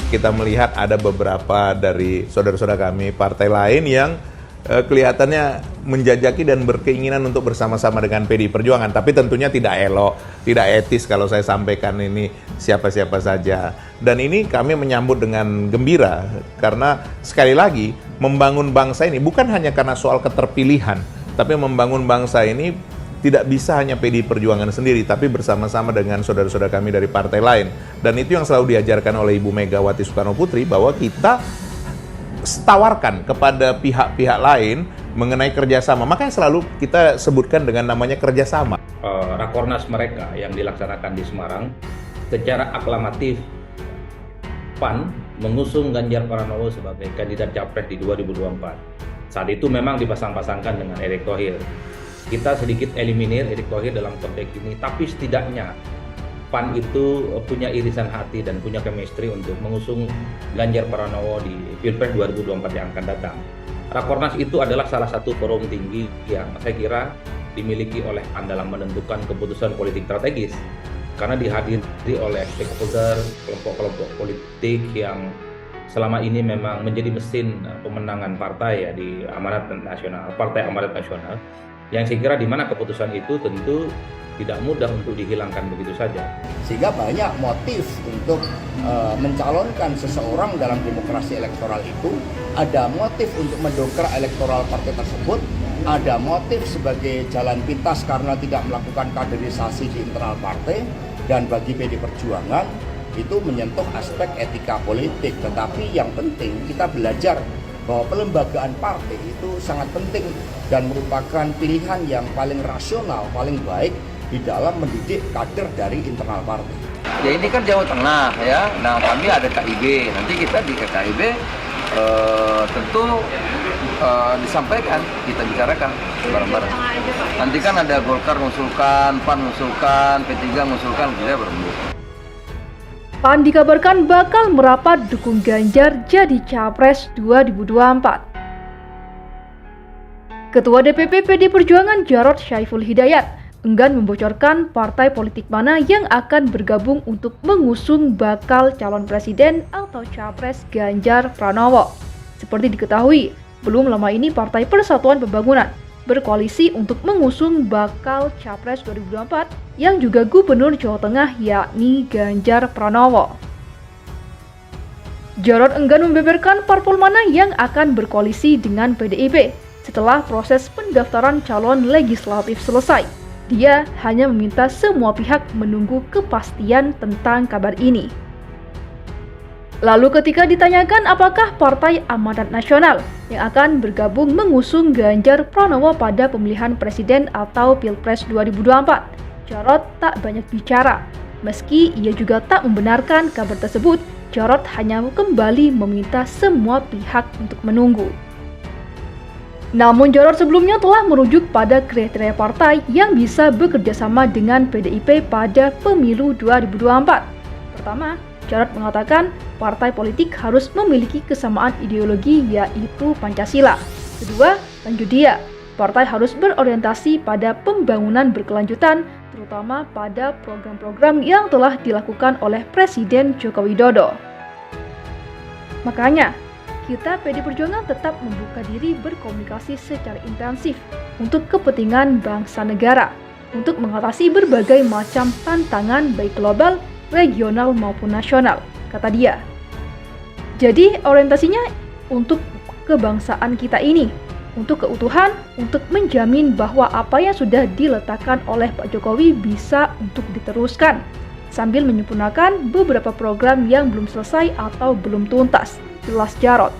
kita melihat ada beberapa dari saudara-saudara kami partai lain yang kelihatannya menjajaki dan berkeinginan untuk bersama-sama dengan PDI Perjuangan, tapi tentunya tidak elok, tidak etis kalau saya sampaikan ini siapa-siapa saja. Dan ini kami menyambut dengan gembira, karena sekali lagi membangun bangsa ini bukan hanya karena soal keterpilihan, tapi membangun bangsa ini tidak bisa hanya PDI Perjuangan sendiri, tapi bersama-sama dengan saudara-saudara kami dari partai lain. Dan itu yang selalu diajarkan oleh Ibu Megawati Soekarno Putri, bahwa kita tawarkan kepada pihak-pihak lain mengenai kerjasama. Makanya selalu kita sebutkan dengan namanya kerjasama. Rakornas mereka yang dilaksanakan di Semarang, secara aklamatif PAN mengusung Ganjar Pranowo sebagai kandidat capres di 2024. Saat itu memang dipasang-pasangkan dengan Erick Thohir. Kita sedikit eliminir Erick Thohir dalam konteks ini, tapi setidaknya PAN itu punya irisan hati dan punya chemistry untuk mengusung Ganjar Pranowo di Pilpres 2024 yang akan datang. Rakornas itu adalah salah satu forum tinggi yang saya kira dimiliki oleh PAN dalam menentukan keputusan politik strategis, karena dihadiri oleh stakeholder, kelompok-kelompok politik yang selama ini memang menjadi mesin pemenangan partai ya di Amanat Nasional, Partai Amanat Nasional, yang saya kira di mana keputusan itu tentu tidak mudah untuk dihilangkan begitu saja. Sehingga banyak motif untuk mencalonkan seseorang dalam demokrasi elektoral itu, ada motif untuk mendongkrak elektoral partai tersebut, ada motif sebagai jalan pintas karena tidak melakukan kaderisasi di internal partai, dan bagi PDI Perjuangan itu menyentuh aspek etika politik. Tetapi yang penting kita belajar bahwa pelembagaan partai itu sangat penting dan merupakan pilihan yang paling rasional, paling baik di dalam mendidik kader dari internal partai. Ya ini kan Jawa Tengah ya, nah kami ada KIB, nanti kita di KIB tentu disampaikan, kita bicarakan bareng-bareng. Nanti kan ada Golkar mengusulkan, PAN mengusulkan, P3 mengusulkan, kita berembuk. PAN dikabarkan bakal merapat dukung Ganjar jadi Capres 2024. Ketua DPP PDI Perjuangan Jarod Saiful Hidayat enggan membocorkan partai politik mana yang akan bergabung untuk mengusung bakal calon presiden atau capres Ganjar Pranowo. Seperti diketahui, belum lama ini Partai Persatuan Pembangunan berkoalisi untuk mengusung bakal capres 2024 yang juga Gubernur Jawa Tengah yakni Ganjar Pranowo. Jarod enggan membeberkan parpol mana yang akan berkoalisi dengan PDIP setelah proses pendaftaran calon legislatif selesai. Dia hanya meminta semua pihak menunggu kepastian tentang kabar ini. Lalu ketika ditanyakan apakah Partai Amanat Nasional yang akan bergabung mengusung Ganjar Pranowo pada pemilihan presiden atau Pilpres 2024, Jarod tak banyak bicara. Meski ia juga tak membenarkan kabar tersebut, Jarod hanya kembali meminta semua pihak untuk menunggu. Namun Jarod sebelumnya telah merujuk pada kriteria partai yang bisa bekerja sama dengan PDIP pada pemilu 2024. Pertama, Jarod mengatakan partai politik harus memiliki kesamaan ideologi yaitu Pancasila. Kedua, lanjut dia, partai harus berorientasi pada pembangunan berkelanjutan, terutama pada program-program yang telah dilakukan oleh Presiden Joko Widodo. Makanya, kita PDI Perjuangan tetap membuka diri berkomunikasi secara intensif untuk kepentingan bangsa negara, untuk mengatasi berbagai macam tantangan baik global, regional maupun nasional, kata dia. Jadi orientasinya untuk kebangsaan kita ini, untuk keutuhan, untuk menjamin bahwa apa yang sudah diletakkan oleh Pak Jokowi bisa untuk diteruskan, sambil menyempurnakan beberapa program yang belum selesai atau belum tuntas, jelas Jarod.